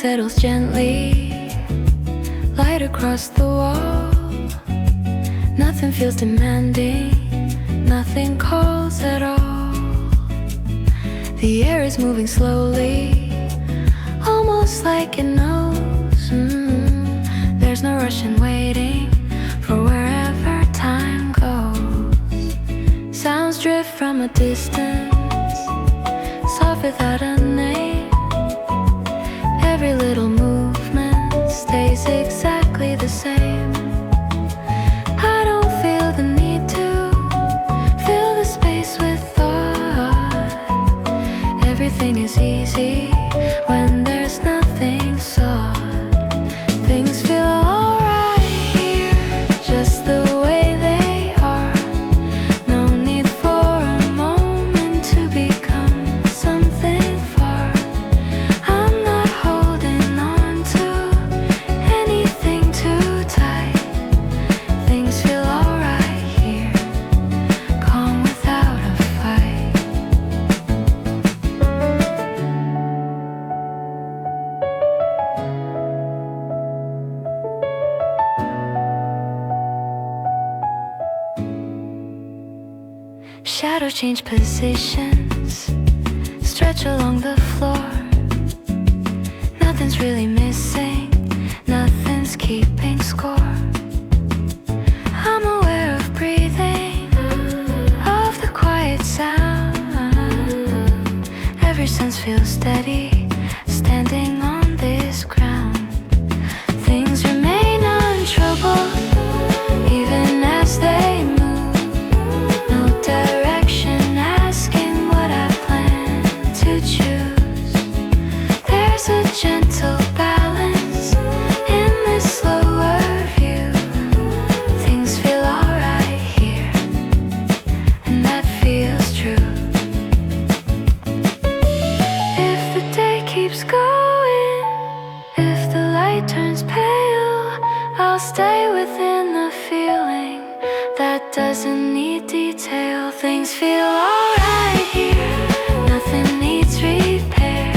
settles gently, light across the wall. Nothing feels demanding, nothing calls at all. The air is moving slowly, almost like it knows. There's no rush in waiting for wherever time goes. Sounds drift from a distance, soft without a name. Every little movement stays exactly the same. I don't feel the need to fill the space with thought. Everything is easy when there's nothing sought. Things feel alright here, just the way they are. No need for a moment to become something far. I'm not holding on to anything too tight. Things feel alright here, calm without a fight. Shadows change positions, stretch along the floor. Nothing's really missing, nothing's keeping score. I'm aware of breathing, of the quiet sound. Every sense feels steady, standing on this ground. Things remain untroubled, even as they move. No direction, asking what I plan to choose. There's a gentle balance in this slower view. Things feel alright here, and that feels true. If the day keeps going, if the light turns pale, I'll stay within the feeling that doesn't need detail. Things feel alright here, nothing needs repair.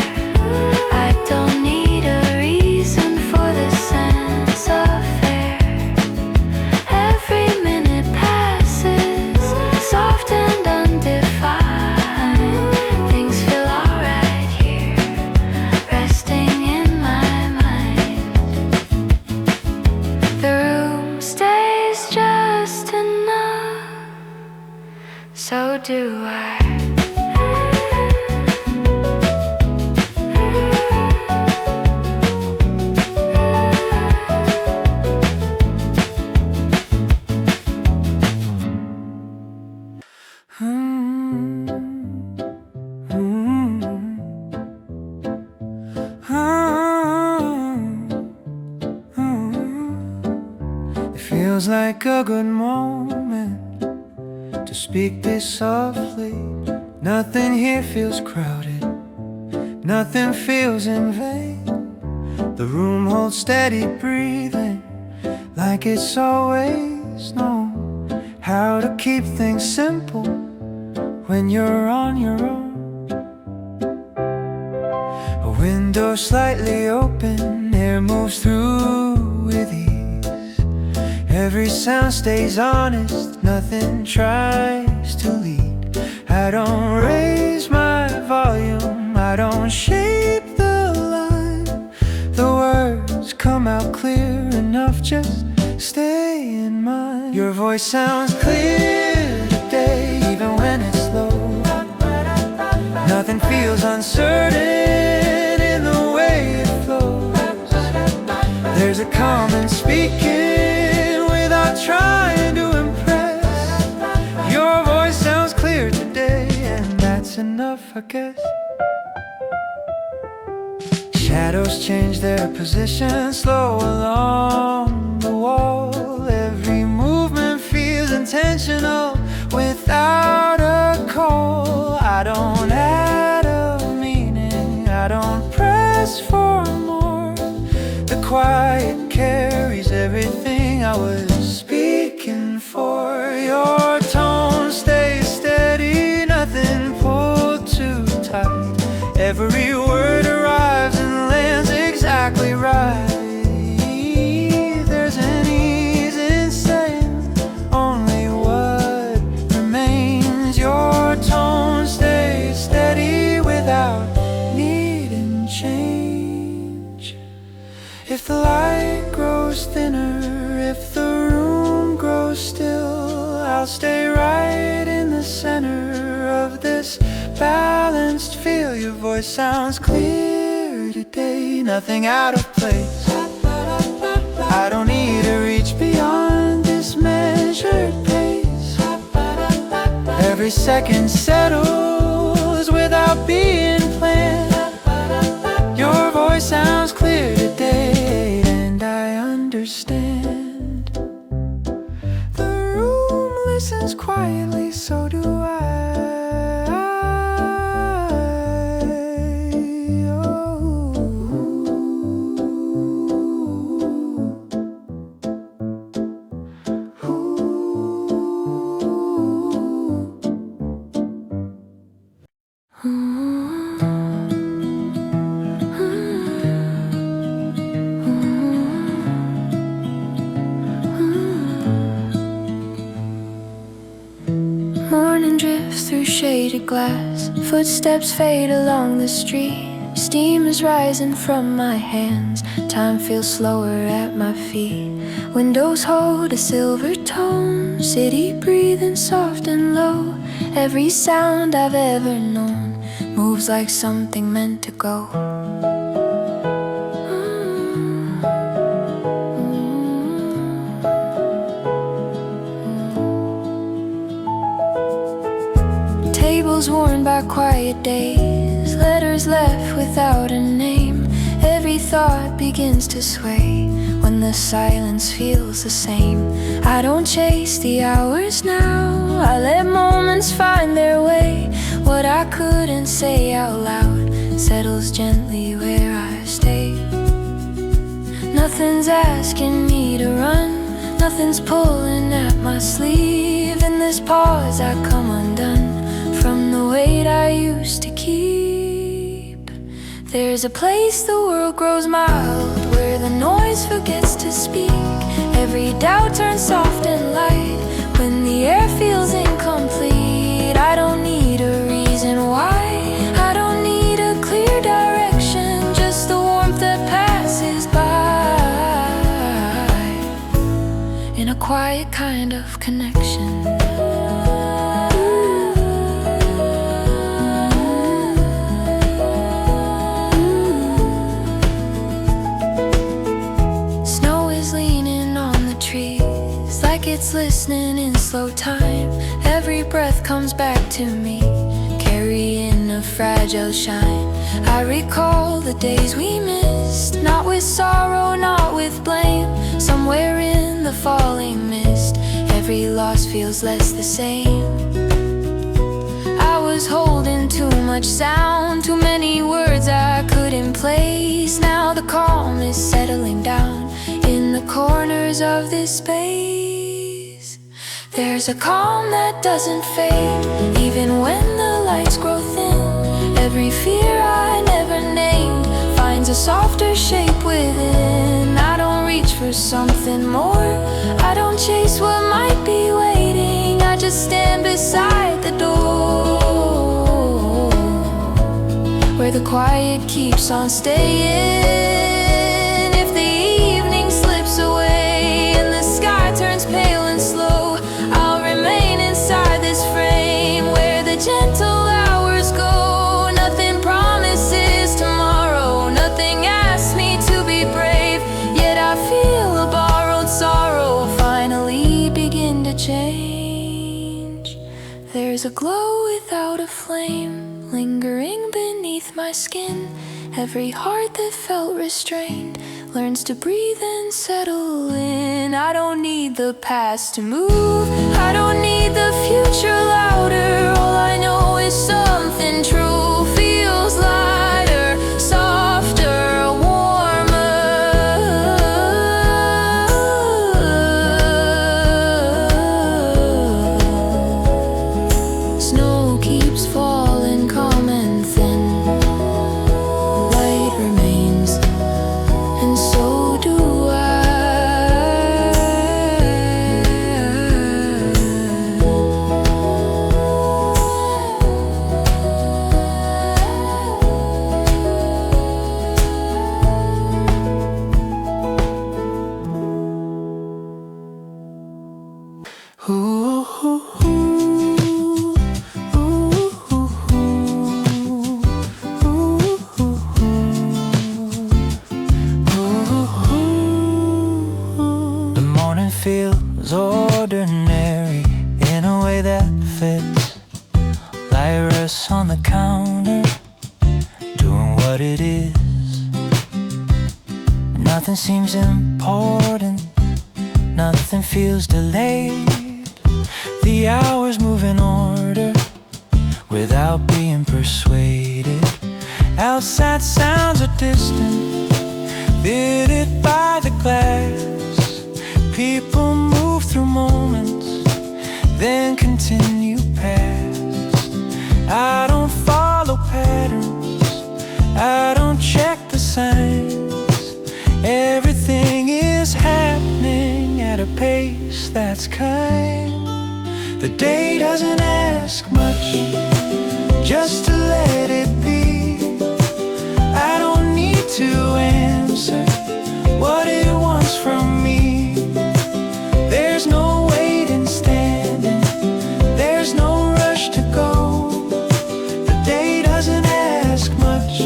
I don't need a reason for the sense of fair. Every minute passes, soft and undefined. Things feel alright here, resting in my mind. The room stays just enough, so do I. It feels like a good moment to speak this softly. Nothing here feels crowded, nothing feels in vain. The room holds steady breathing, like it's always known how to keep things simple when you're on your own. A window slightly open, air moves through with ease. Every sound stays honest, nothing tries to lead. I don't raise my volume, I don't shape the line. The words come out clear enough, just stay in mind. Your voice sounds clear today, even when it's low. Nothing feels uncertain in the way it flows. There's a calm in speaking without trying to impress. Your voice sounds clear today, and that's enough, I guess. Shadows change their position, slow along the wall. Every movement feels intentional without a call. I don't add a meaning, I don't press for more. The quiet carries everything I was speaking for. Your tone stays steady, nothing pulled too tight. Every word arrives and lands exactly voice sounds clear today, nothing out of place. I don't need to reach beyond this measured pace. Every second settles without being planned. Your voice sounds clear today, and I understand. The room listens quietly, so do I. Morning drifts through shaded glass, footsteps fade along the street. Steam is rising from my hands, time feels slower at my feet. Windows hold a silver tone, city breathing soft and low. Every sound I've ever known moves like something meant to go. Tables worn by quiet days, letters left without a name. Every thought begins to sway when the silence feels the same. I don't chase the hours now, I let moments find their way. What I couldn't say out loud settles gently where I stay. Nothing's asking me to run, nothing's pulling at my sleeve. In this pause I come undone from the weight I used to keep. There's a place the world grows mild, where the noise forgets to speak. Every doubt turns soft and light when the air feels incomplete. I don't need a reason why, I don't need a clear direction, just the warmth that passes by in a quiet kind of connection. It's listening in slow time. Every breath comes back to me, carrying a fragile shine. I recall the days we missed, not with sorrow, not with blame. Somewhere in the falling mist, every loss feels less the same. I was holding too much sound, too many words I couldn't place. Now the calm is settling down in the corners of this space. There's a calm that doesn't fade, even when the lights grow thin. Every fear I never named finds a softer shape within. I don't reach for something more, I don't chase what might be waiting. I just stand beside the door, where the quiet keeps on staying. If the evening slips away and the sky turns pale and slow, I'll remain inside this frame where the gentle hours go. Nothing promises tomorrow, nothing asks me to be brave. Yet I feel a borrowed sorrow finally begin to change. There's a glow without a flame, lingering beneath my skin. Every heart that felt restrained learns to breathe and settle in. I don't need the past to move, I don't need the future louder. All I know is something true feels lighter, softer, warmer. Snow keeps falling calm and thin, light remains, and so do I. Ooh, ooh, ooh, ooh, ooh, ooh. feels ordinary in a way that fits. Lyra's on the counter, doing what it is. Nothing seems important, nothing feels delayed. The hours move in order without being persuaded. Outside sounds are distant, vivid by the glass. People move through moments, then continue past. I don't follow patterns, I don't check the signs. Everything is happening at a pace that's kind. The day doesn't ask much, just to let it be. I don't need to answer what it wants from me. There's no waiting, standing, there's no rush to go. The day doesn't ask much,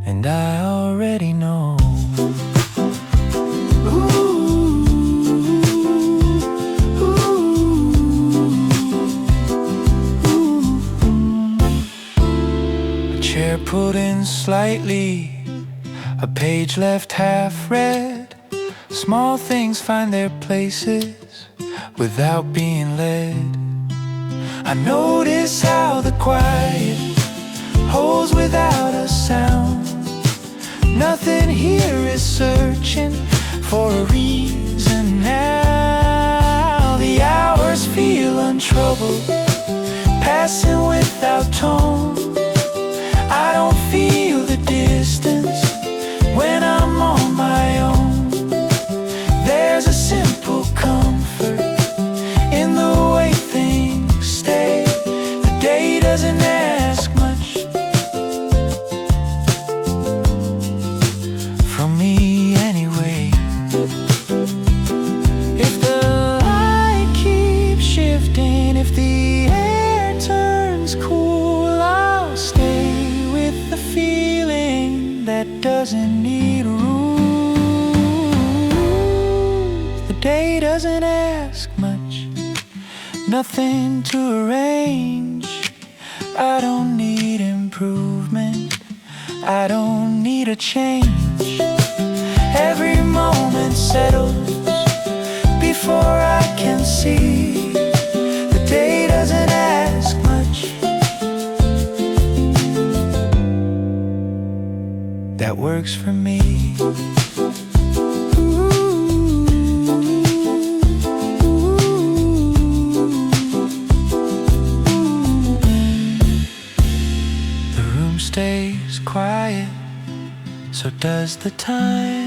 and I already know. Pulled in slightly, a page left half read. Small things find their places without being led. I notice how the quiet holds without a sound. Nothing here is searching for a reason now. The hours feel untroubled, passing without tone. I don't feel the distance when I'm on my own. There's a simple comfort in the way things stay. The day doesn't ask much from me anyway. If the light keeps shifting, if the air turns cool, I'll stay. The feeling that doesn't need rules. The day doesn't ask much, nothing to arrange. I don't need improvement, I don't need a change. Every moment settles before I can see. The day doesn't ask much, that works for me. The room stays quiet, so does the time.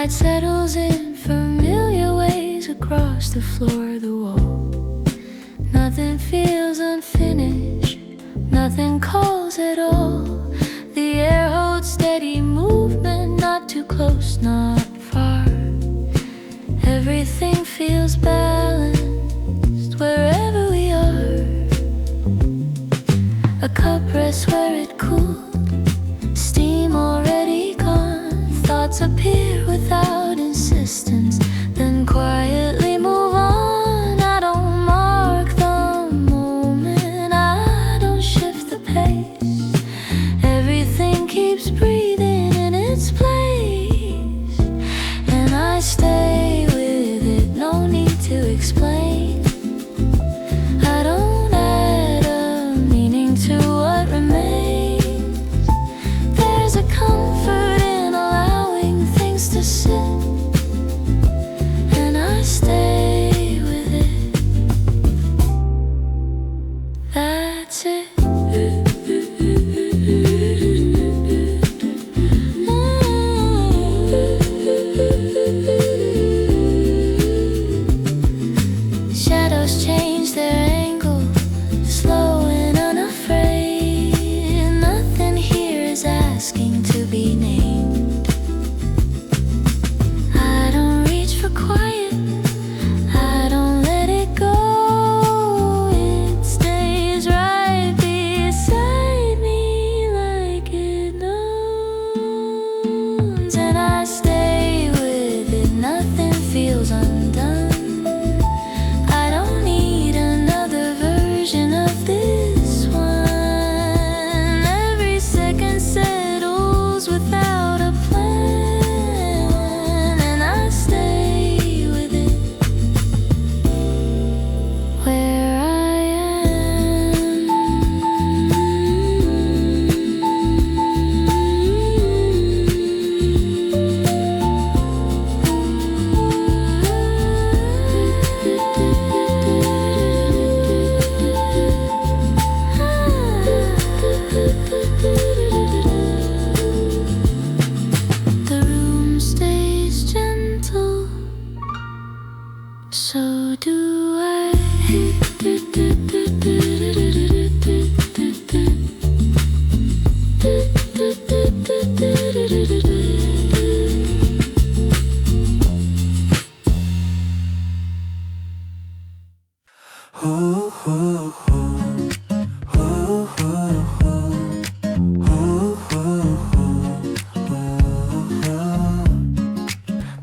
Settles in familiar ways across the floor, the wall. Nothing feels unfinished, nothing calls at all. The air holds steady movement, not too close, not far. Everything feels balanced wherever we are. A cup rests where it cooled, steam already gone. Thoughts appear without insistence, then quietly move on. I don't mark the moment, I don't shift the pace. asking to be named. I don't reach for quiet, I don't let it go. It stays right beside me like it knows, and I stay with it, nothing feels undone. I don't need another version of this one. Every second settles without a plan, and I stay with it where I am. The room stays gentle, so do I.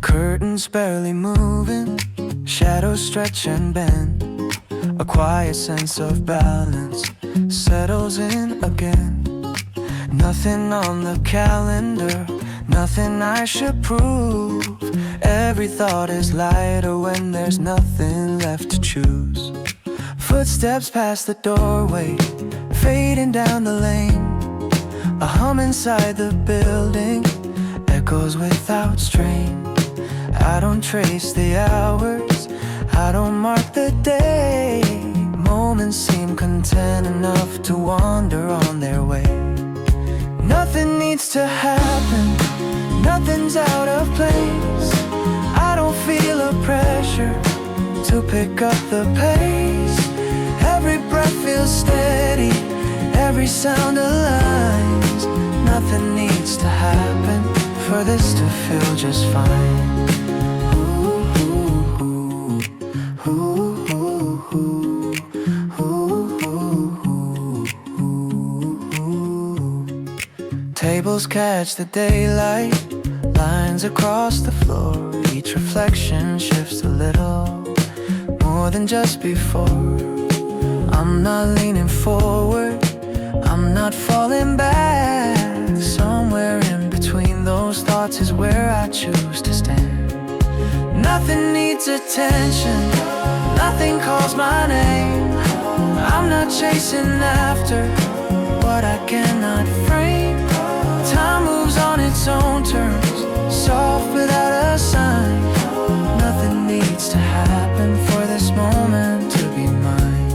Curtains barely moving, shadows stretch and bend. A quiet sense of balance settles in again. Nothing on the calendar, nothing I should prove. Every thought is lighter when there's nothing left to choose. Footsteps past the doorway, fading down the lane. A hum inside the building echoes without strain. I don't trace the hours, I don't mark the day. Moments seem content enough to wander on their way. Nothing needs to happen, nothing's out of place. I don't feel a pressure to pick up the pace. Every breath feels steady, every sound aligns. Nothing needs to happen for this to feel just fine. Tables catch the daylight, lines across the floor. Each reflection shifts a little, more than just before. I'm not leaning forward, I'm not falling back. Somewhere in between those thoughts is where I choose to stand. Nothing needs attention, nothing calls my name. I'm not chasing after what I cannot frame. Time moves on its own terms, soft without a sign. Nothing needs to happen for this moment to be mine.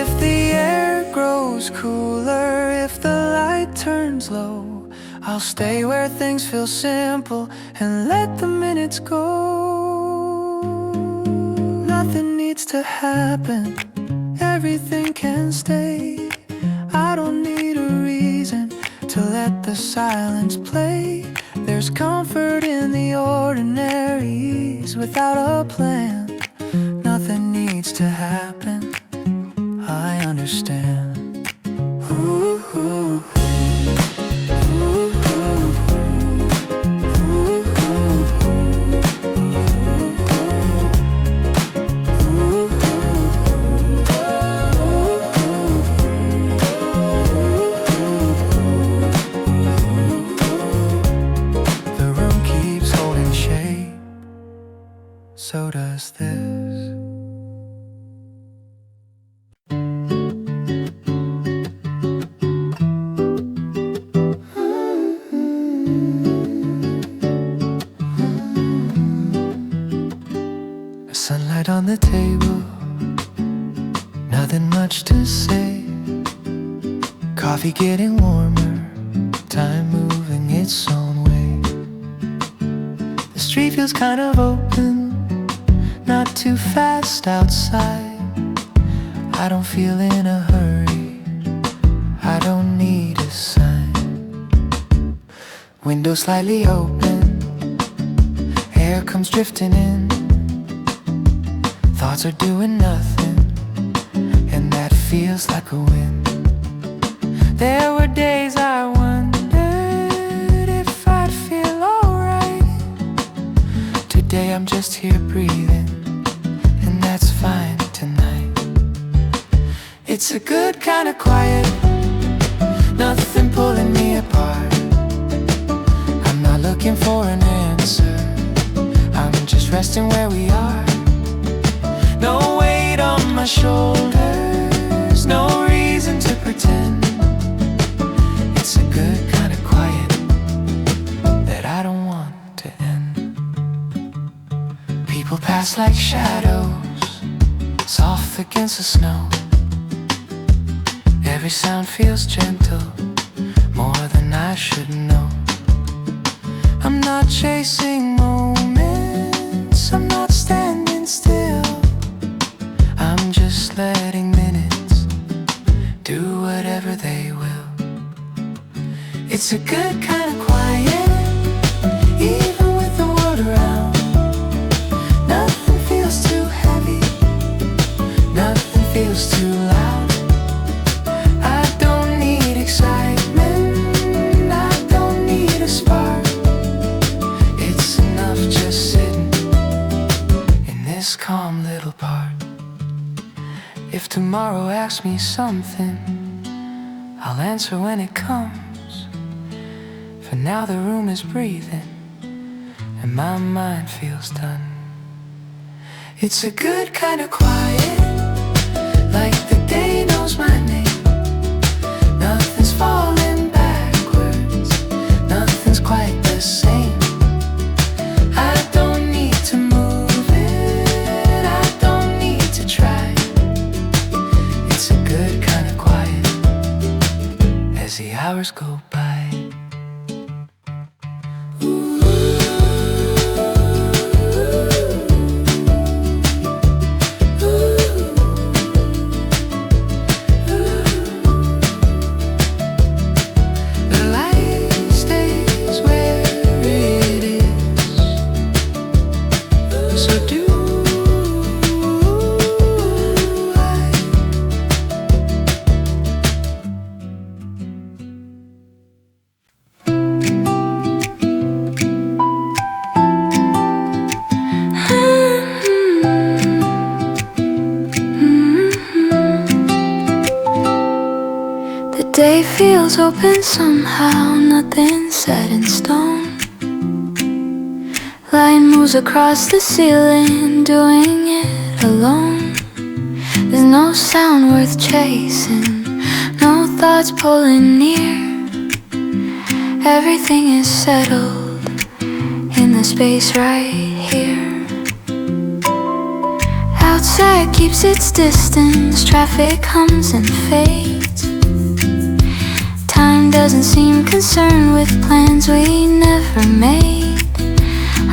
If the air grows cooler, if the light turns low, I'll stay where things feel simple and let the minutes go. Nothing needs to happen, everything can stay. I don't need a reason to let the silence play. There's comfort in the ordinaries without a plan. Nothing needs to happen, I understand. Ooh, ooh. So does this. Sunlight on the table, nothing much to say. Coffee getting warmer, time moving its own way. The street feels kind of open, not too fast outside. I don't feel in a hurry, I don't need a sign. Window slightly open, air comes drifting in. Thoughts are doing nothing, and that feels like a win. There were days I wondered if I'd feel alright. Today I'm just here breathing, and that's fine tonight. It's a good kind of quiet, nothing pulling me apart. I'm not looking for an answer, I'm just resting where we are. No weight on my shoulders, no reason to pretend. It's a good kind of quiet that I don't want to end. People pass like shadows, soft against the snow. Every sound feels gentle, more than I should know. I'm not chasing moments, I'm not standing still. I'm just letting minutes do whatever they will. It's a good kind of quiet, even with the world around. Nothing feels too heavy, nothing feels too loud. I don't need excitement, I don't need a spark. It's enough just sitting in this calm little part. If tomorrow asks me something, I'll answer when it comes. For now the room is breathing, and my mind feels done. It's a good kind of quiet, like the day knows my name. Nothing's falling backwards, nothing's quite the same. I don't need to move it, I don't need to try. It's a good kind of quiet as the hours go by. Day feels open somehow, nothing set in stone. Light moves across the ceiling, doing it alone. There's no sound worth chasing, no thoughts pulling near. Everything is settled in the space right here. Outside keeps its distance, traffic comes and fades. Time doesn't seem concerned with plans we never made.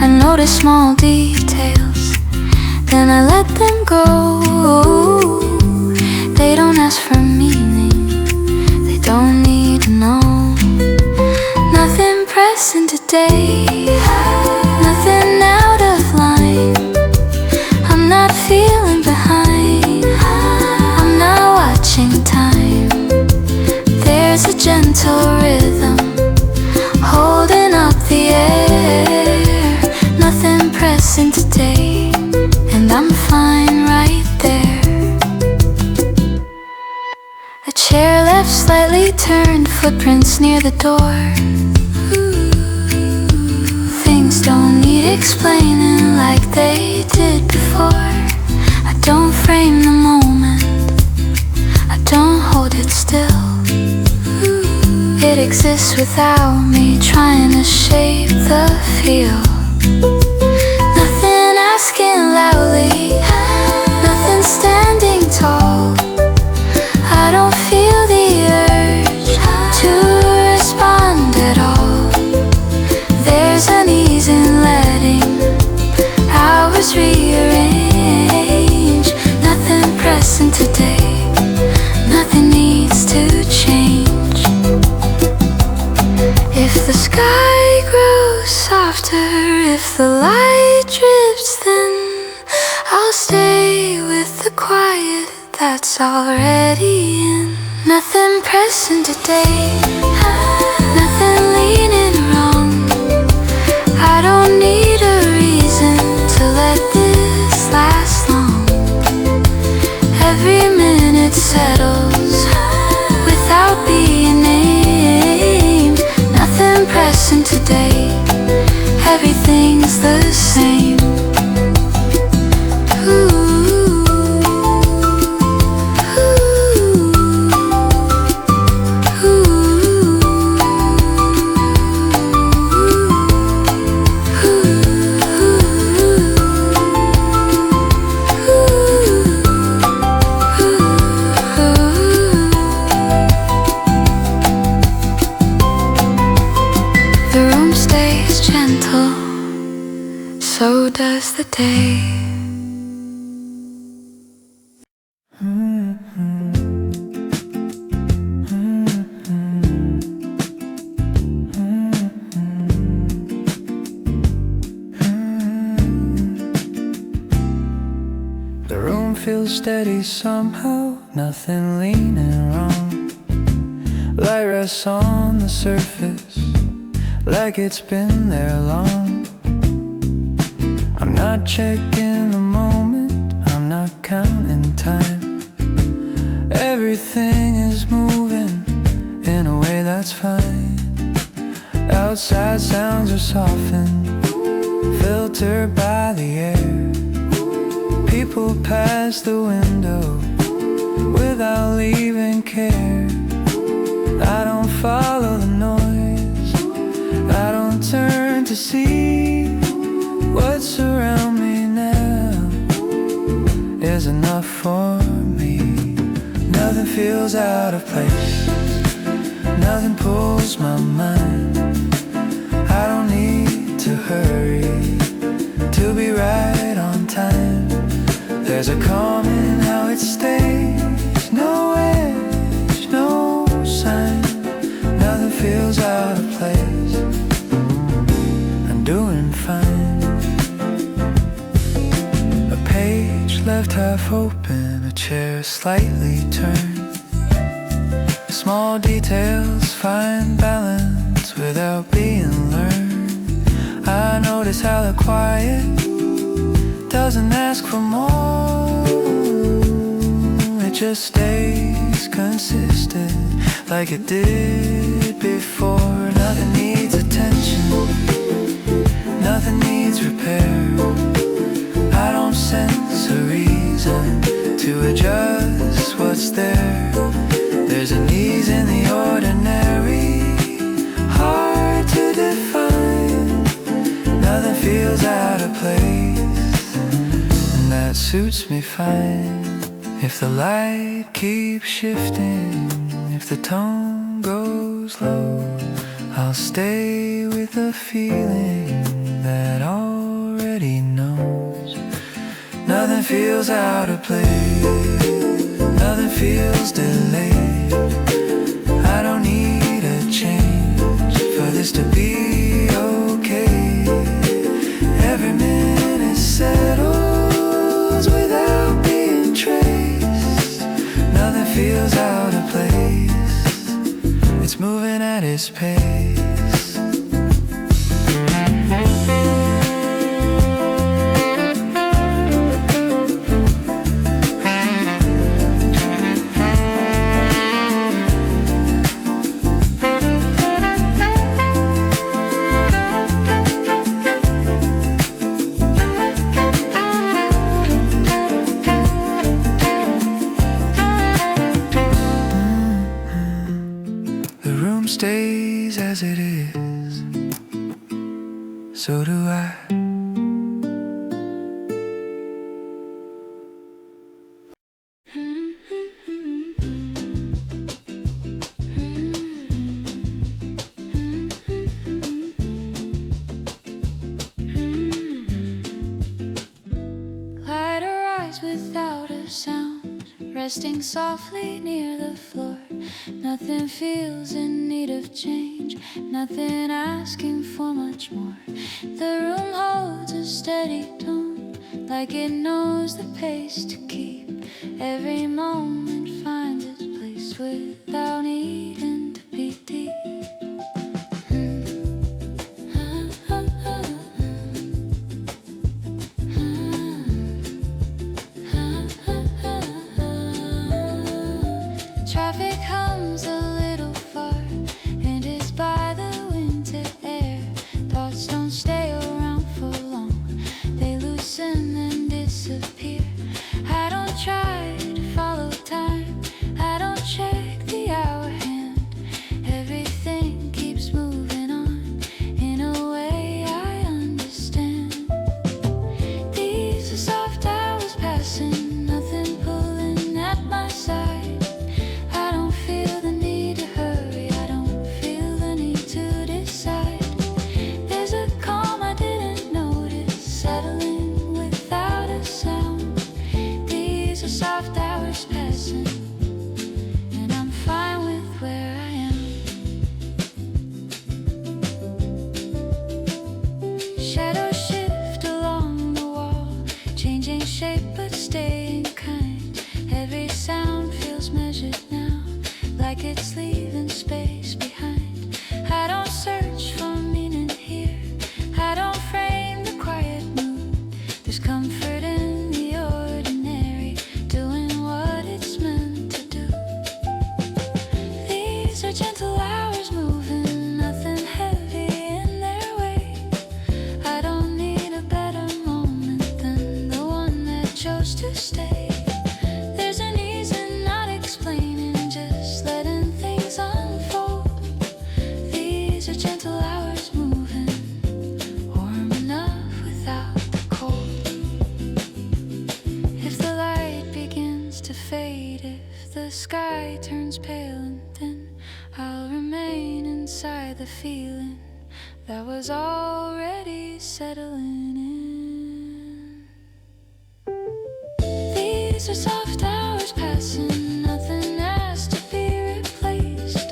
I notice small details, then I let them go. They don't ask for meaning, they don't need to know. Nothing pressing today, nothing out of line. I'm not feeling behind, I'm not watching time. There's a gentle rhythm holding up the air. Nothing pressing today, and I'm fine right there. A chair left slightly turned, footprints near the door. Things don't need explaining like they did before. I don't frame the moment, I don't hold it still. It exists without me trying to shape the feel. Nothing asking loudly, nothing standing tall. I don't feel the urge to respond at all. There's an ease in letting hours rearrange. Nothing pressing today, nothing needs to change. If the sky after. If the light drips thin, I'll stay with the quiet that's already in. Nothing pressing today, nothing leaning wrong. I don't need a reason to let this last long. Every minute settles without being named. Nothing pressing today, everything's the same. So does the day. The room feels steady somehow, nothing leaning wrong. Light rests on the surface, like it's been there long. I'm not checking the moment, I'm not counting time. Everything is moving in a way that's fine. Outside sounds are softened, filtered by the air. People pass the window without leaving care. I don't follow the noise, I don't turn to see. What's around me now is enough for me. Nothing feels out of place, nothing pulls my mind. I don't need to hurry to be right on time. There's a calm in how it stays, no edge, no sign. Nothing feels out of place, I'm doing fine. Page left half open, a chair slightly turned. Small details find balance without being learned. I notice how the quiet doesn't ask for more. It just stays consistent like it did before. Nothing needs attention, nothing needs repair. I don't sense a reason to adjust what's there. There's an ease in the ordinary, hard to define. Nothing feels out of place, and that suits me fine. If the light keeps shifting, if the tone goes low, I'll stay with the feeling that already knows. Nothing feels out of place, nothing feels delayed. I don't need a change for this to be okay. Every minute settles without being traced. Nothing feels out of place, it's moving at its pace. Stays as it is, so do I. Resting softly near the floor, Nothing feels in need of change, nothing asking for much more. The room holds a steady tone, like it knows the pace to keep. Every moment finds its place without needing to be deep. Traffic hums a little far, and it's by the winter air. Thoughts don't stay around for long, they loosen and disappear. I don't try to follow time, I don't check the hour hand. Everything keeps moving on in a way I understand. These are soft hours passing, nothing pulling at my side. I don't feel the need to hurry, I don't feel the need to decide. There's a calm I didn't notice, settling without a sound. These are soft hours passing, and I'm fine with where I am. Shadows shift along the wall, changing shape but staying kind. Every sound feels measured now, like it's leaving space behind. I don't search for meaning here, I don't frame the quiet mood. There's comfort in the ordinary, doing what it's meant to do. These are gentle hours moving, nothing heavy in their way. I don't need a better moment than the one that chose to stay. There's an ease in not explaining, just letting things unfold. These are gentle hours moving, warm enough without the cold. If the light begins to fade, if the sky turns pale and thin, I'll remain inside the feeling that was already settling in. These are soft hours passing, nothing has to be replaced.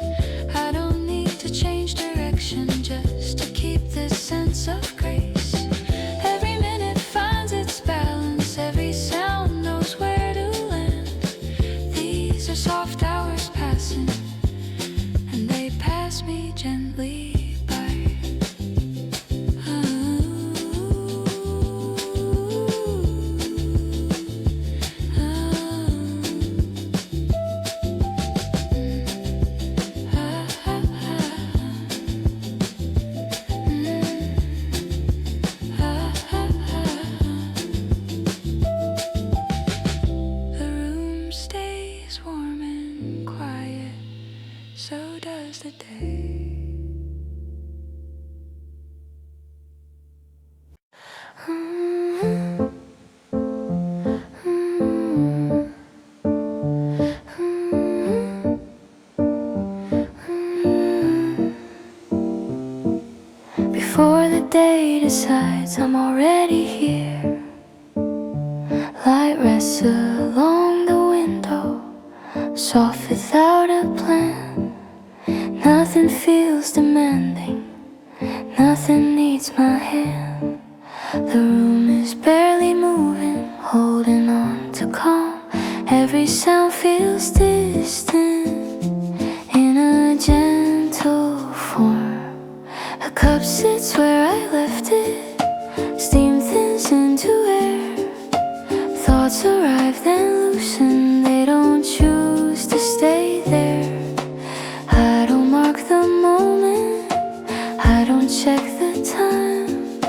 I don't need to change direction just to keep this sense of grace. Every minute finds its balance, every sound knows where to land. These are soft hours passing, and they pass me gently by. The room stays warm and quiet, so does the day. Before the day decides I'm already here, light rests along the window, soft without a plan. Nothing feels demanding, nothing needs my hand. The room is barely moving, holding on to calm. Every sound feels distant in a gentle form. A cup sits where I left it, steam thins into air. Thoughts arrive then loosen, they don't choose to stay there. I don't mark the moment, I don't check the time.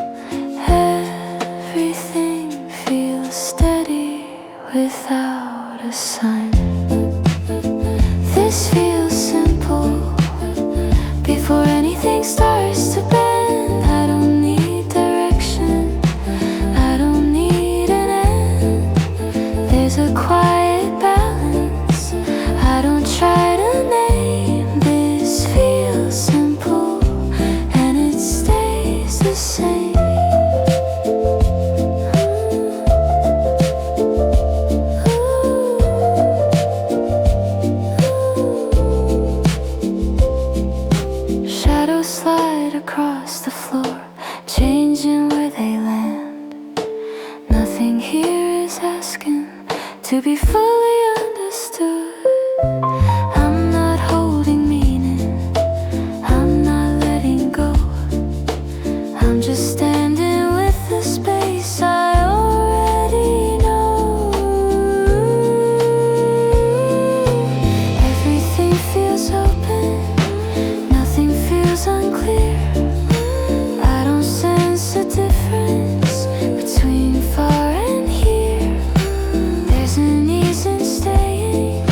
Everything feels steady without a sign. This feels simple, before anything starts to bend. I don't need direction, I don't need an end. There's a quiet balance, I don't try to name. This feels simple, and it stays the same. Shadows slide across the floor, changing where they land. Nothing here is asking to be fully understood. I'm not holding meaning, I'm not letting go. I'm just standing with the space I already know. Everything feels open, nothing feels unclear. I don't sense a difference between far and here. There's an ease in staying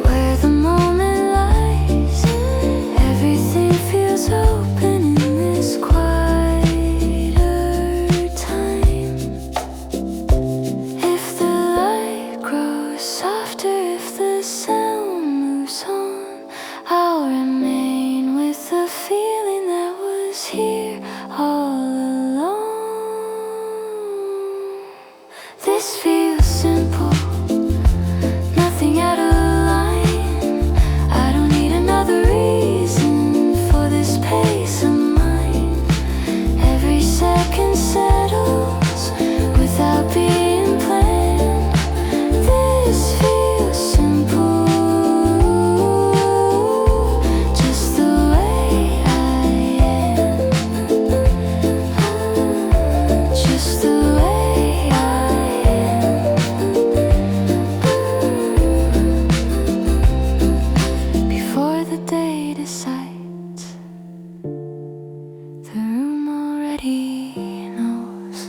where the moment lies. Everything feels open in this quieter time. If the light grows softer, if the sound moves on, I'll remain with the feeling that was here all along. This feels simple, nothing out of line. I don't need another reason for this pace of mine. Every second settles without being planned. This feels simple, just the way I am. Just the way I am. Before the day decides, the room already knows.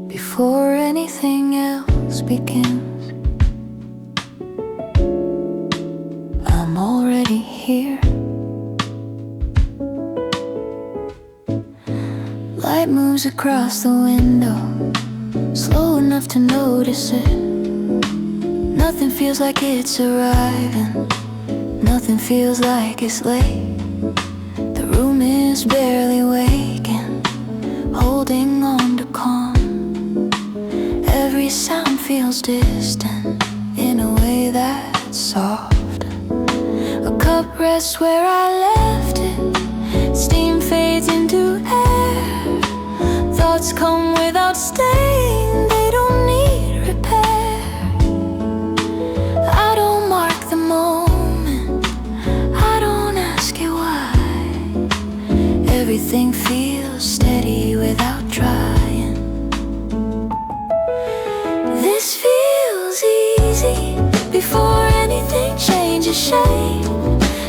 Before anything else begins, I'm already here. Light moves across the window, slow enough to notice it. Nothing feels like it's arriving, nothing feels like it's late. The room is barely waking, holding on to calm. Every sound feels distant in a way that's soft. A cup rests where I left it, steam fades into air. Thoughts come without staying, they don't need repair. I don't mark the moment, I don't ask it why. Everything feels steady without trying. This feels easy before anything changes shape.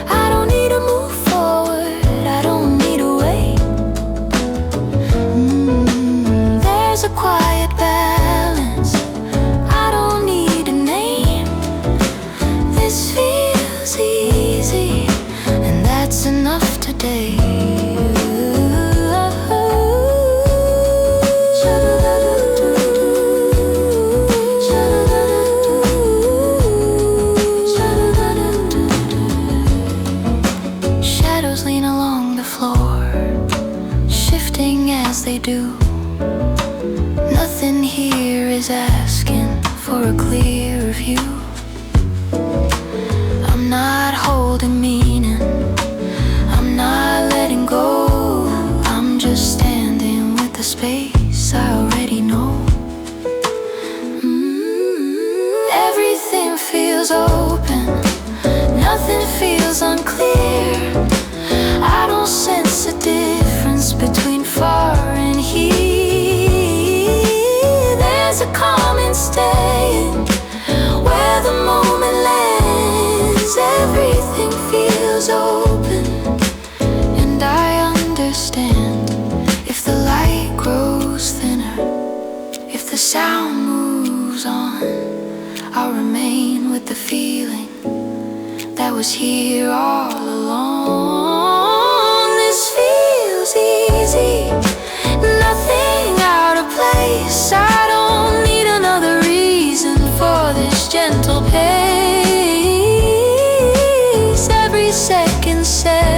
I don't need to move forward, I don't need to wait. There's a quiet balance, I don't need a name. This feels easy, and that's enough today. Shadows lean along the floor, shifting as they do. Nothing here is asking for a clear view. I'm not holding meaning, I'm not letting go. I'm just standing with the space I already know. Everything feels open, nothing feels unclear. I don't sense a difference between far and here. There's a calm in staying where the moment lands. Everything feels open, and I understand. If the light grows thinner, if the sound moves on, I'll remain with the feeling that was here all along. This feels easy, nothing out of place. I don't need another reason for this gentle pace. Every second says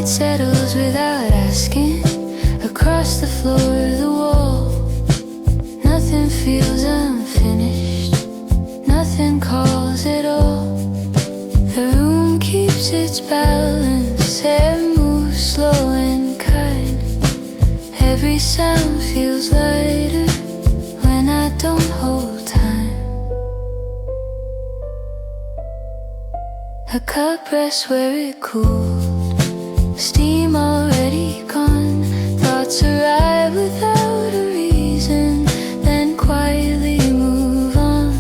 night settles without asking. Across the floor, the wall, nothing feels unfinished, nothing calls at all. The room keeps its balance, it moves slow and kind. Every sound feels lighter when I don't hold time. A cup rests where it cooled, steam already gone. Thoughts arrive without a reason, then quietly move on.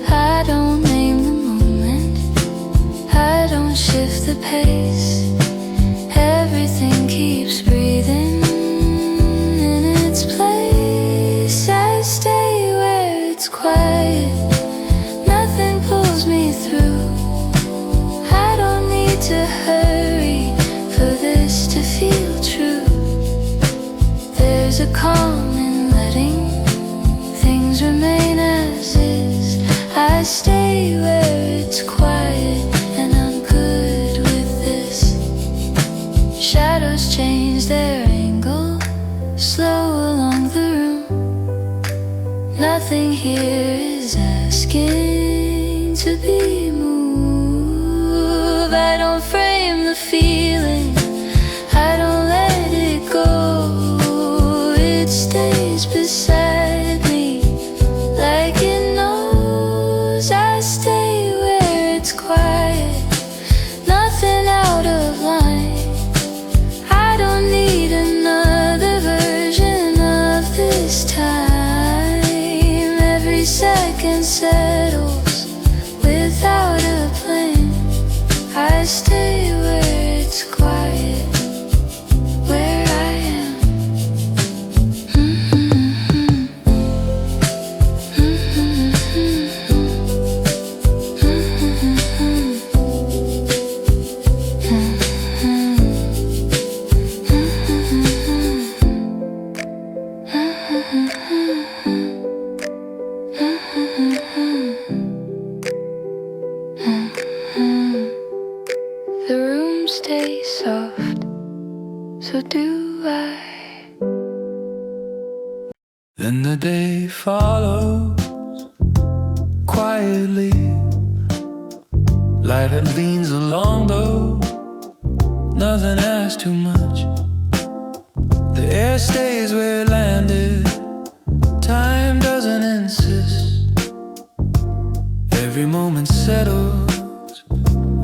I don't name the moment, I don't shift the pace. Everything keeps breathing in its place. I stay where it's quiet, nothing pulls me through. I don't need to hurry for this to feel true. There's a calm in letting things remain as is. I stay where it's quiet and I'm good with this. Shadows change their angle, slow along the room. Nothing here is asking to be moved. I don't frame the feeling, I don't let it go. It stays beside me like it knows. I stay where it's quiet, nothing out of line. I don't need another version of this time. Every second settles without a plan. I stay where it's quiet, where I am. The room stays soft, so do I. Then the day follows quietly. Life it leans along though nothing asks too much. The air stays where it landed, time doesn't insist. Every moment settles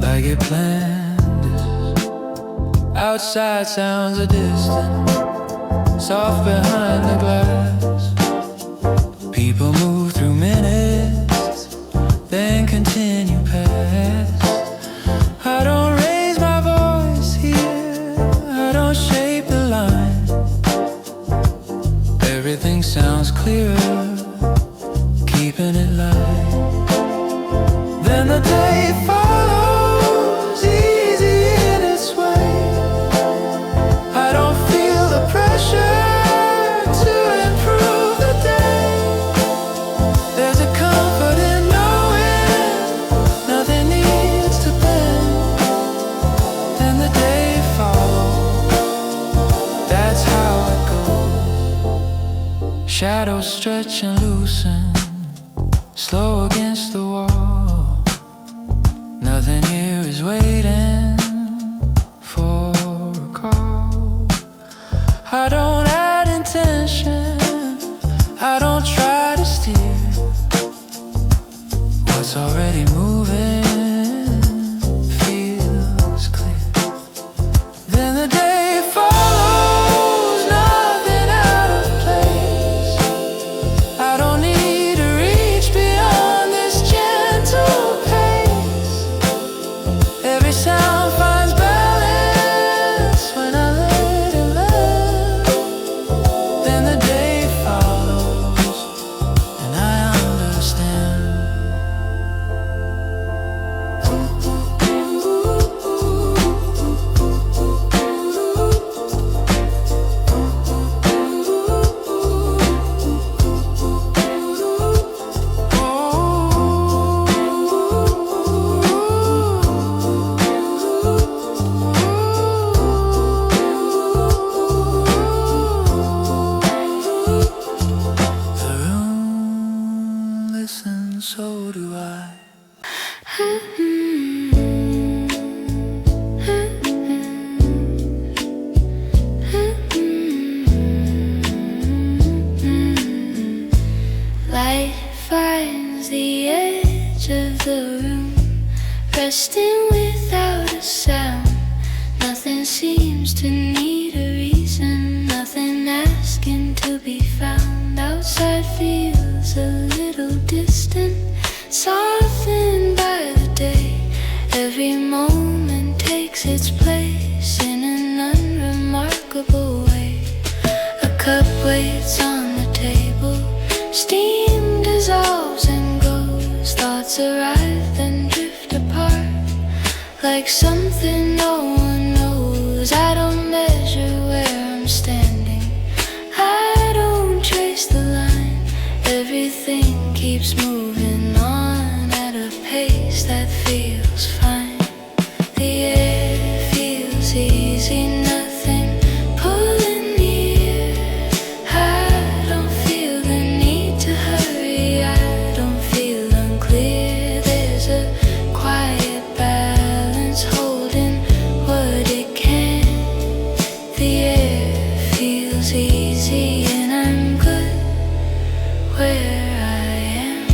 like it planned is. Outside sounds are distant, soft behind the glass. People move through minutes, then continue past. I don't raise my voice here, I don't shape the line. Everything sounds clearer, keeping it light. Then the day follows easy in its way. I don't feel the pressure to improve the day. There's a comfort in knowing nothing needs to bend. Then the day follows, that's how it goes. Shadows stretch and loosen, slow against the wall. Nothing here is waiting for a call. I don't add intention, I don't try to steer. What's already moving feels clear. Then the day follows, nothing out of place. I don't need to reach beyond this gentle pace. Every sound finds balance when I let it love. Then the day follows, and I understand. place in an unremarkable way. A cup waits on the table, steam dissolves and goes. Thoughts arrive then drift apart, like something no one knows. I don't measure where I'm standing, I don't trace the line. Everything keeps moving on at a pace that feels fine. The air feels easy, nothing pulling near. I don't feel the need to hurry, I don't feel unclear. There's a quiet balance holding what it can. The air feels easy and I'm good where I am.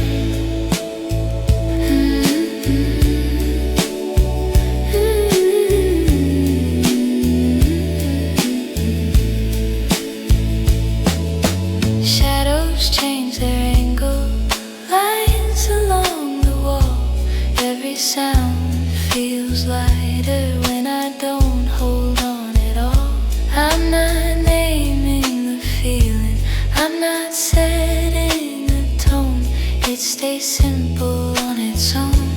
Shadows change their angle, lines along the wall. Every sound feels lighter when I don't hold on at all. I'm not naming the feeling, I'm not setting a tone. It stays simple on its own,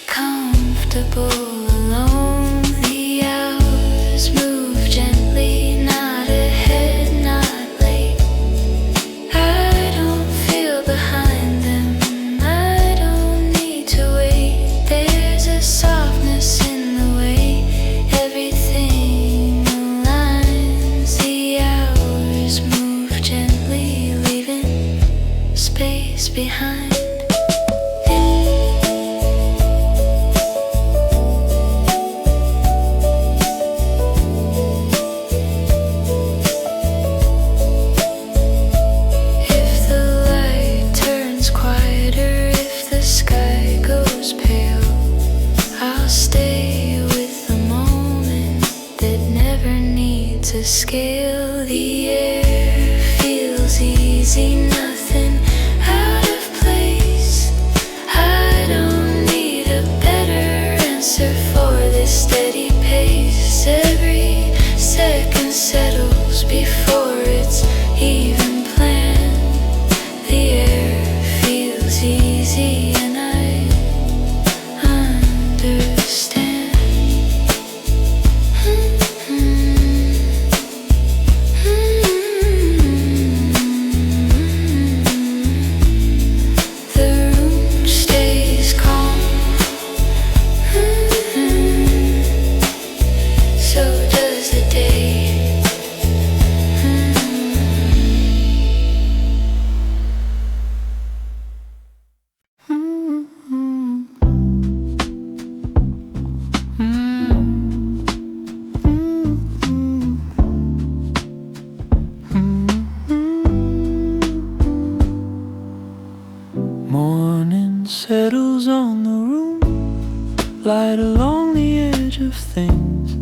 comfortable alone. The hours move gently, not ahead, not late. I don't feel behind them, I don't need to wait. There's a softness in the way everything aligns. The hours move gently, leaving space behind. If the light turns quieter, if the sky goes pale, I'll stay with the moment that never needs a scale. The air feels easy, nothing out of place. I don't need a better answer for this steady pace. Every second settles before it's even planned. The air feels easy and I understand. The room stays calm, so does the day. Morning settles on the room, light along the edge of things.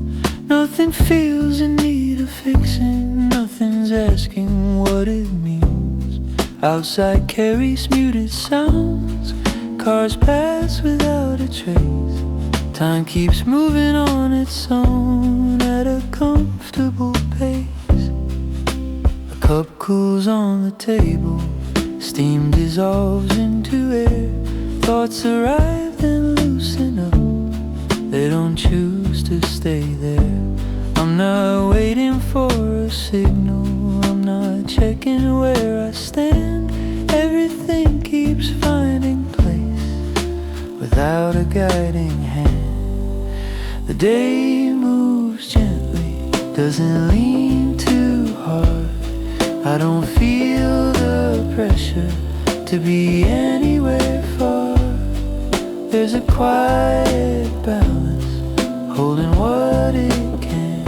Nothing feels in need of fixing, nothing's asking what it means. Outside carries muted sounds, cars pass without a trace. Time keeps moving on its own at a comfortable pace. A cup cools on the table, steam dissolves into air. Thoughts arrive and loosen up, they don't choose to stay there. I'm not waiting for a signal, I'm not checking where I stand. Everything keeps finding place without a guiding hand. The day moves gently, doesn't lean too hard. I don't feel the pressure to be anywhere far. There's a quiet balance holding what it can.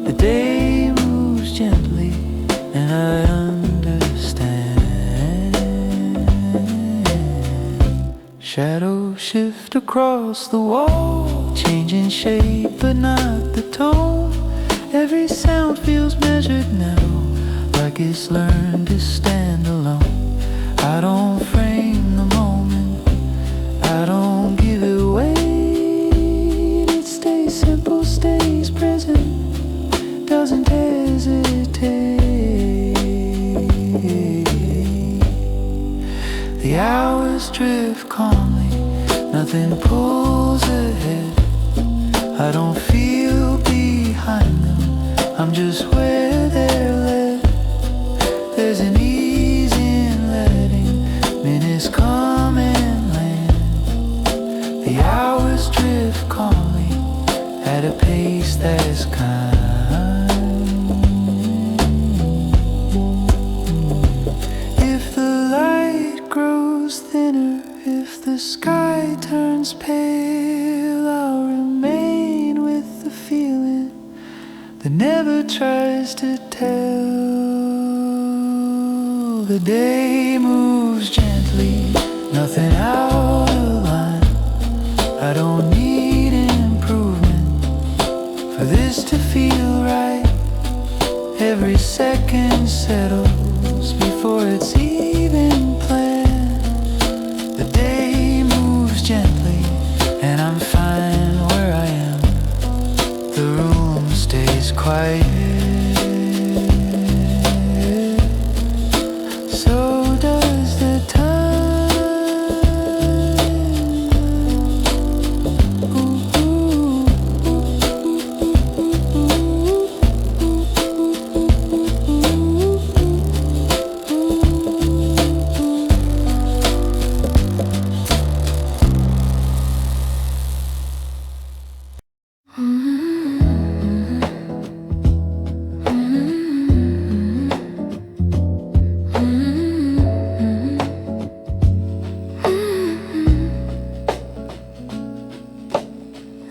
The day moves gently and I understand. Shadows shift across the wall, changing shape but not the tone. Every sound feels measured now, like it's learned to stand alone. I don't frame the moment, I don't give it weight. It stays simple stays present, doesn't hesitate. The hours drift calmly, nothing pulls ahead. I don't feel behind them, I'm just where they're led. There's an ease in letting minutes come and land. The hours drift calmly at a pace that's kind. If the light grows thinner, if the sky turns pale, I'll remain with the feeling that never tries to tell. The day moves gently, nothing out of line. I don't need improvement for this to feel right. Every second settles before it's even planned. The day moves gently and I'm fine where I am. The room stays quiet. So does the time.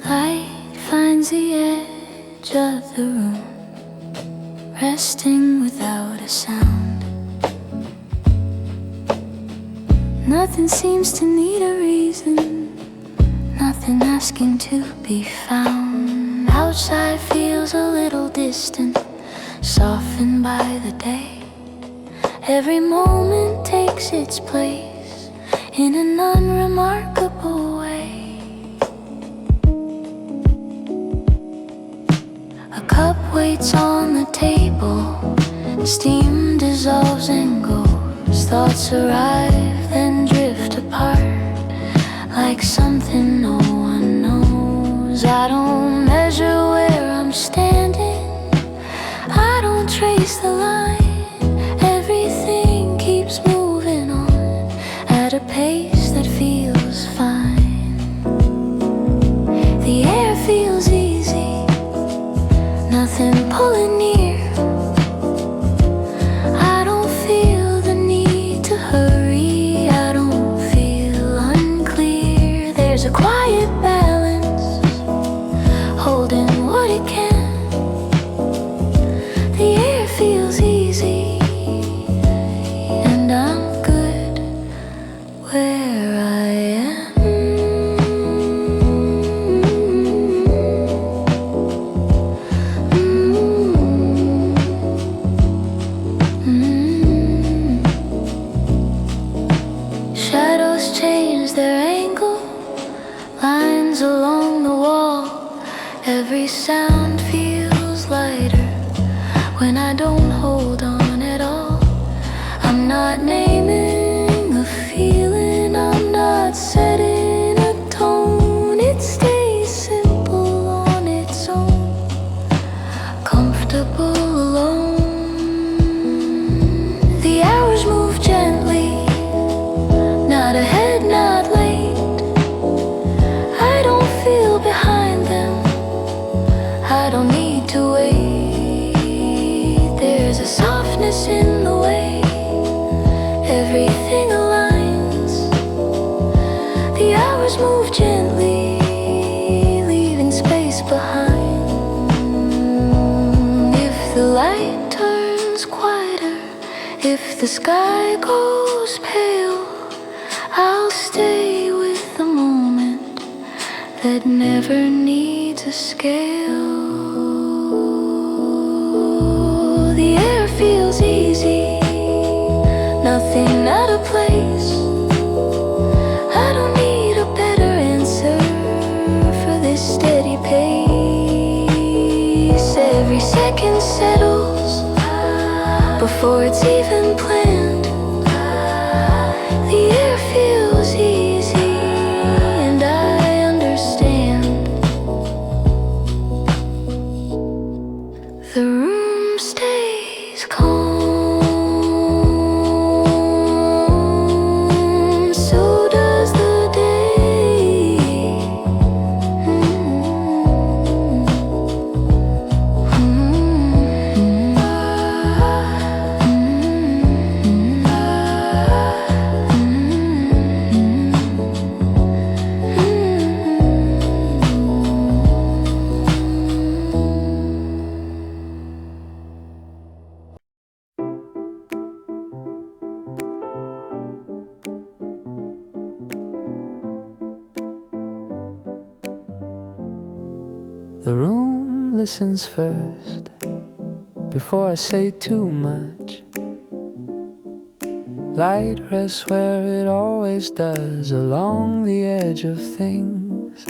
Light finds the edge of the room, resting without a sound. Nothing seems to need a reason, nothing asking to be found. Outside feels a little distant, softened by the day. Every moment takes its place in an unremarkable way. A cup waits on the table, steam dissolves and goes. Thoughts arrive, then drift apart, like something no one knows. I don't measure where I'm standing, I don't trace the line. Everything keeps moving on at a pace that feels fine. The air feels easy, nothing pulling near. I don't feel the need to hurry, I don't feel unclear. There's a quiet balance, holding what it can. The air feels easy, and I'm good where I am. Shadows change their angle, lines along the wall. Every sound feels lighter when I don't hold on at all. I'm not naming a feeling, I'm not setting a tone. It stays simple on its own, comfortable alone. The hours move gently, not ahead, not late. I don't feel behind them, I don't need to wait. There's a softness in the way everything aligns. The hours move gently, leaving space behind. If the light turns quieter, if the sky goes pale, I'll stay with the moment that never needs a scale. The air feels easy, nothing out of place. I don't need a better answer for this steady pace. before it's even planned. The air feels easy and I understand. The room stays calm, so does the day. The room listens first before I say too much. Light rests where it always does, along the edge of things.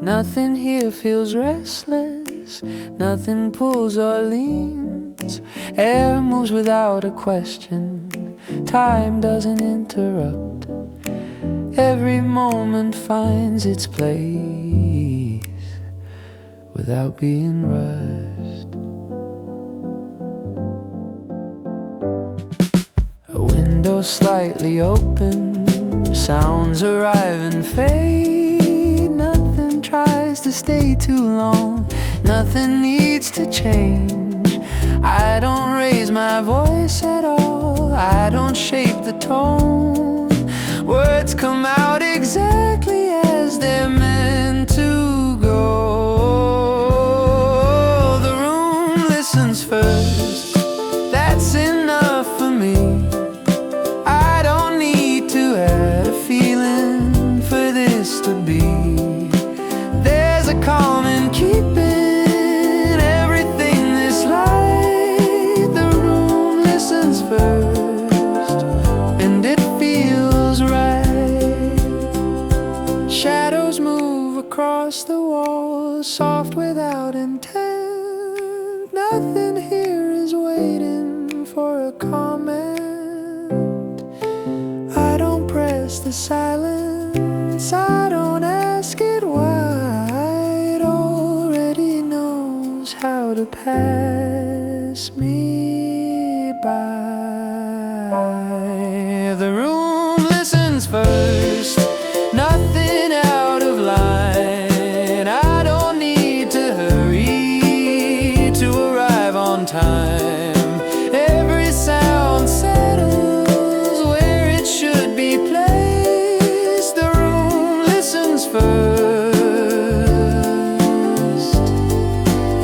Nothing here feels restless, nothing pulls or leans. Air moves without a question, time doesn't interrupt. Every moment finds its place without being rushed. A window slightly open, sounds arrive and fade. Nothing tries to stay too long, nothing needs to change. I don't raise my voice at all, I don't shape the tone. Words come out exactly as they're meant to go. First, that's enough for me. I don't need to add a feeling for this to be. There's a calm in keeping everything this light. The room listens first, and it feels right. Shadows move across the walls, soft without intent. Nothing here is waiting for a comment. I don't press the silence, I don't ask it why. It already knows how to pass me by. The room listens first, nothing out of line. I don't need to hurry to arrive on time. Every sound settles where it should be placed. The room listens first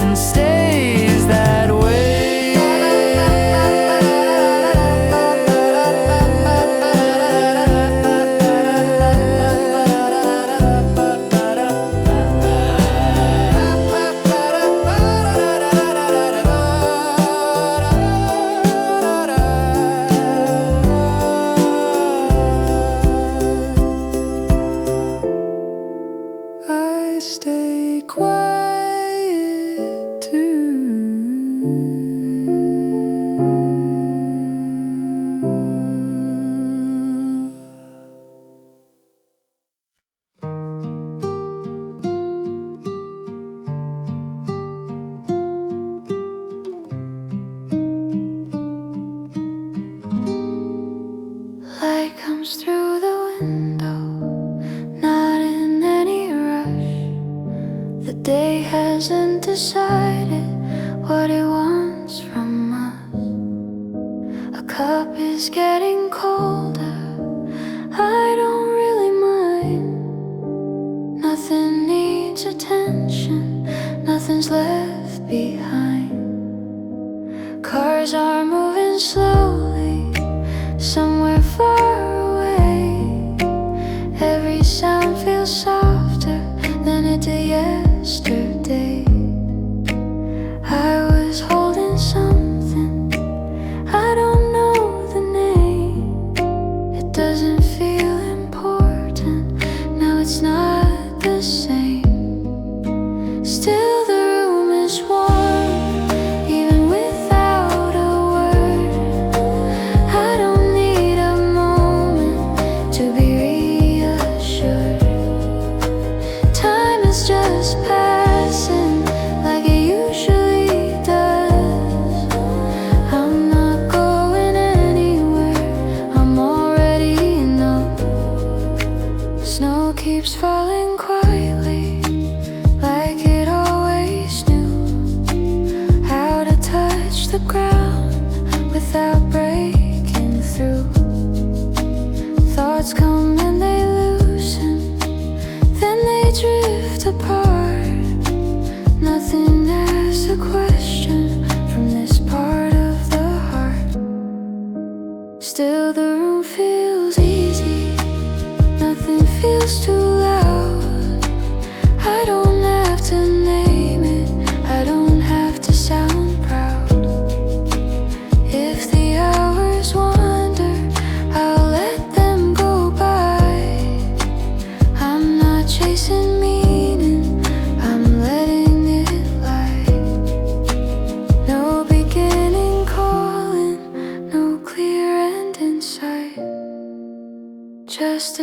and stays that way. I stay quiet too. Light comes through the window, not in any rush. The day hasn't decided what it wants from us. A cup is getting colder, I don't really mind. Nothing needs attention, nothing's left behind. Cars are moving slowly, somewhere far away. Every sound feels softer than it did yesterday. I was holding something, I don't know the name. It doesn't feel important, now it's not the same. Still the room is warm, even without a word.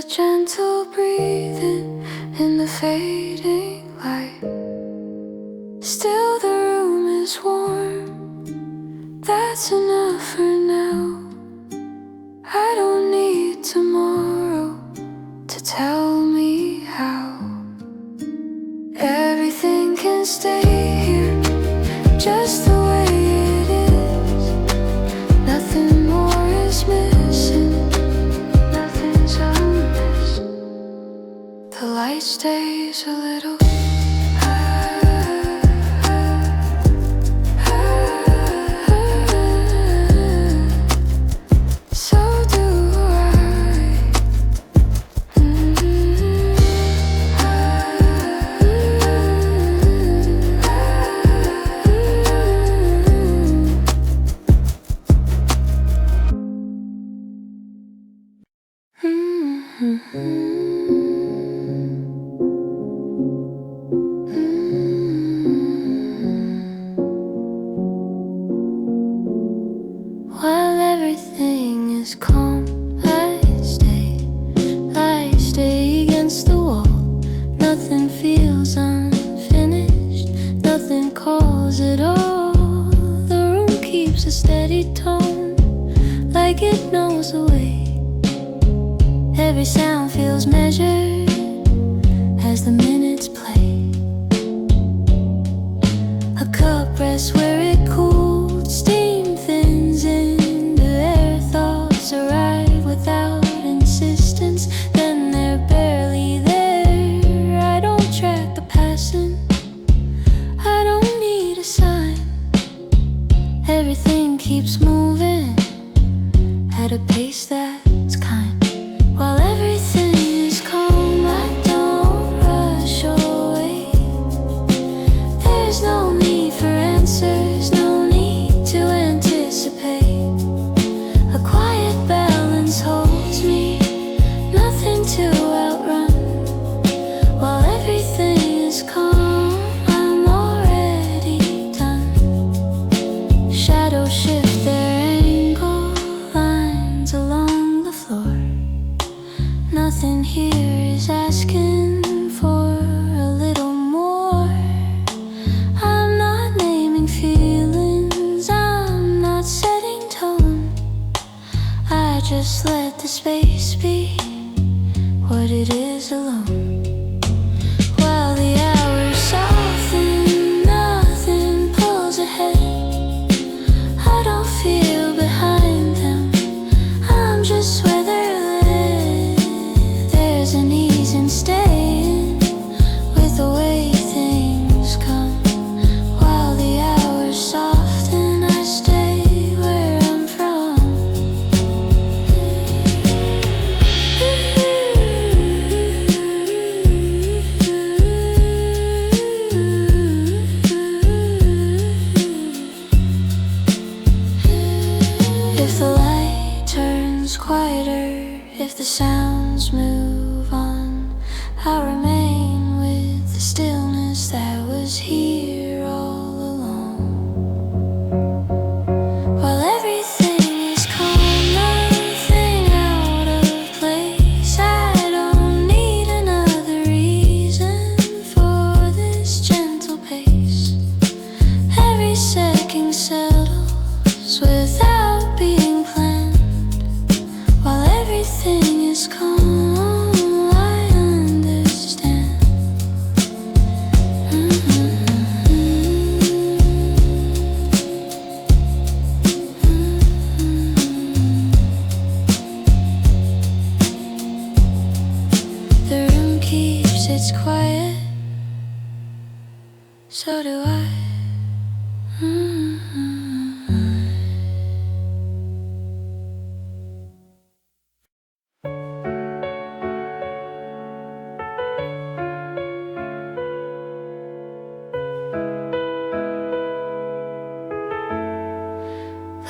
gentle breathing in the fading light. Still the room is warm, that's enough for now. I don't need tomorrow to tell me how. Everything can stay here just the way it is. Nothing more is missing, nothing's amiss. The light stays a little while everything is calm, I stay against the wall. Nothing feels unfinished, nothing calls at all. The room keeps a steady tone, like it knows the way. Every sound feels measured as the minutes play. A cup rests where it cooled, steam thins into air. Thoughts arrive without insistence, then they're barely there. I don't track the passing, I don't need a sign. Everything keeps moving at a pace that's kind. While everything is calm, I don't rush away. There's no need for answers, no need to anticipate. A quiet balance holds me, nothing to outrun. While everything is calm, I'm already done. Shadows shift their angle, lines along the floor. Nothing here is asking for a little more. I'm not naming feelings, I'm not setting tone. I just let the space be what it is alone. While the hours soften, nothing pulls ahead. I don't feel behind them, I'm just where they're led. There's an ease in staying with the way things come. While the hours soften, I stay where I'm from. If the light turns quieter, if the sounds move on, I'll remain with the stillness that was here all along. While everything is calm, nothing out of place. I don't need another reason for this gentle pace. Every second settles without being planned. While everything is calm, I understand. The room keeps its quiet, so do I.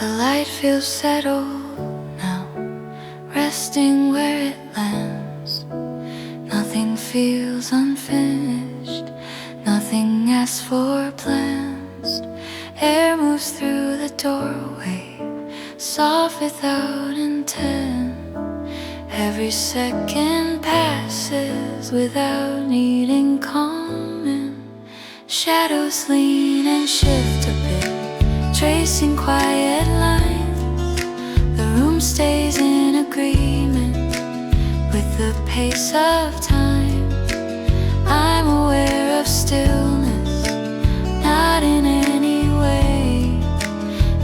The light feels settled now, resting where it lands. Nothing feels unfinished, nothing asks for plans. Air moves through the doorway, soft without intent. Every second passes without needing calming. Shadows lean and shift a bit, tracing quiet lines. The room stays in agreement with the pace of time. I'm aware of stillness, not in any way,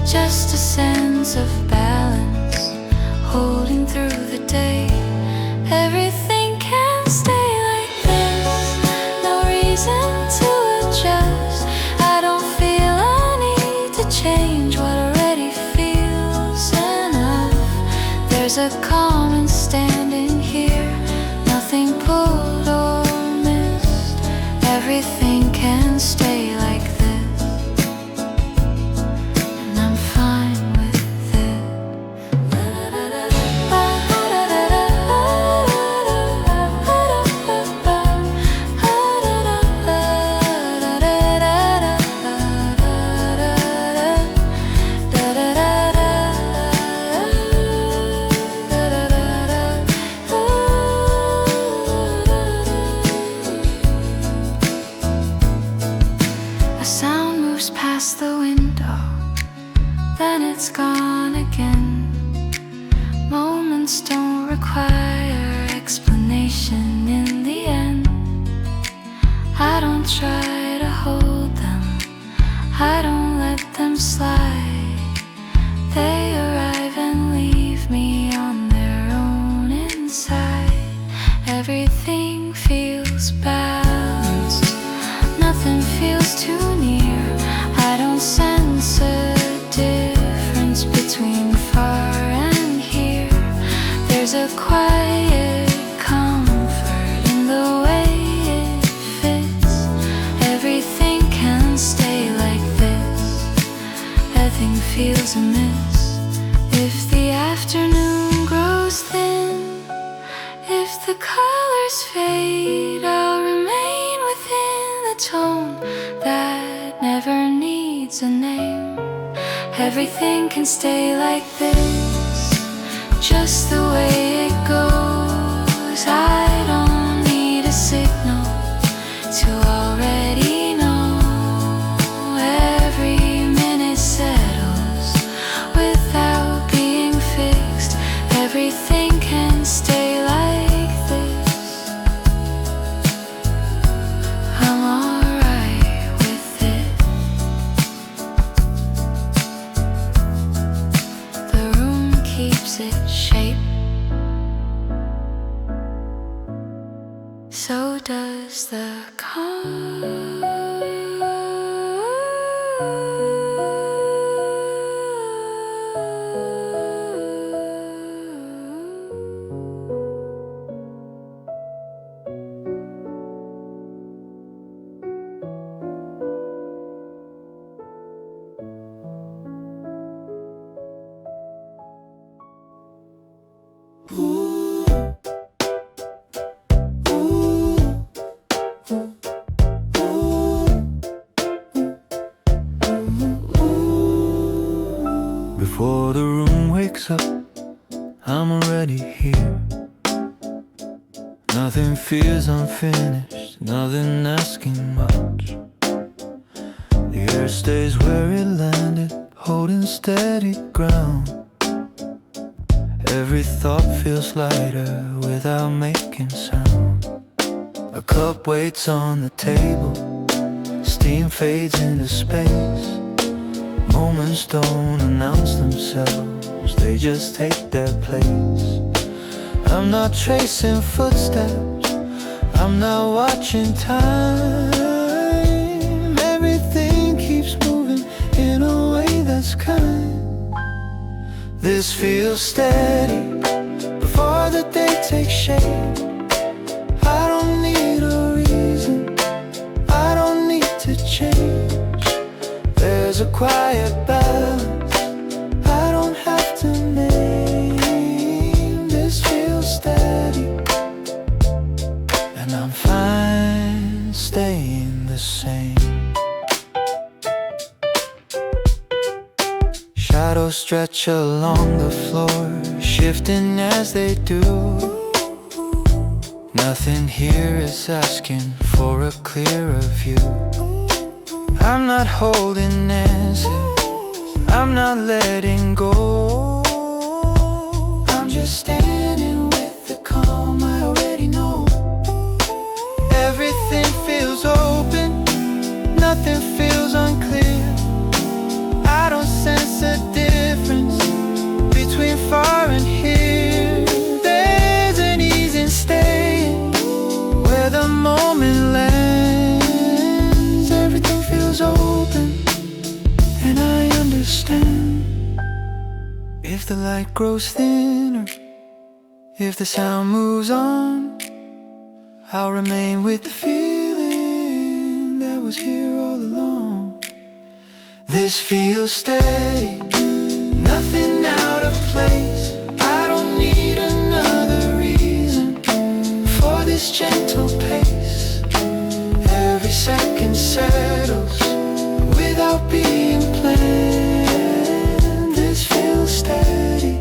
just a sense of balance, holding through the day. Everything can stay like this, no reason to adjust. I don't feel a need to change what already feels enough. There's a calm in standing here, nothing pulled or missed. Everything can stay like this, and I'm fine with it. A sound moves past the window, then it's gone again. Moments don't require explanation in the end. I don't try to hold them, I don't let them slide. They arrive and leave me on their own inside. Everything feels balanced, nothing feels too near. I don't sense a difference between far and here. There's a quiet comfort in the way it fits. Everything can stay like this, nothing feels amiss. If the afternoon grows thin, if the colors fade, I'll remain within the tone that never needs a name. Everything can stay like this, just the way it goes. I don't need a signal to already know. Every minute settles without being fixed. Everything can stay like this, I'm alright with it. The room keeps its shape, so does the calm. Before the room wakes up, I'm already here. Nothing feels unfinished, nothing asking much. The air stays where it landed, holding steady ground. Every thought feels lighter without making sound. A cup waits on the table, steam fades into space. Moments don't announce themselves, they just take their place. I'm not tracing footsteps, I'm not watching time. Everything keeps moving in a way that's kind. This feels steady before the day takes shape. I don't need a reason, I don't need to change. There's a quiet balance I don't have to name. This feels steady, and I'm fine staying the same. shadows stretch along the floor, shifting as they do. Nothing here is asking for a clearer view. I'm not holding answers, I'm not letting go. I'm just standing with the calm I already know. Everything feels open, nothing feels unclear. I don't sense a difference between far and here. There's an ease in staying where the moment lands. Everything feels open, and I understand. If the light grows thinner, if the sound moves on, I'll remain with the feeling that was here all along. This feels steady, nothing out of place. I don't need another reason for this gentle pace. Every second settles without being planned. This feels steady,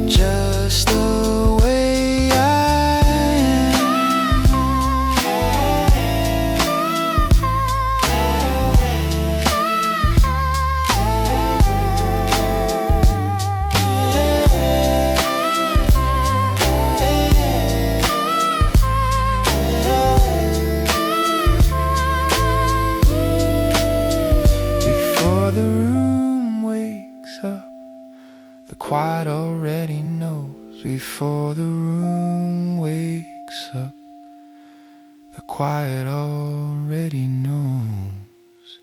just the way I am. Before the room wakes up, the quiet already knows. Before the room wakes up, the quiet already knows.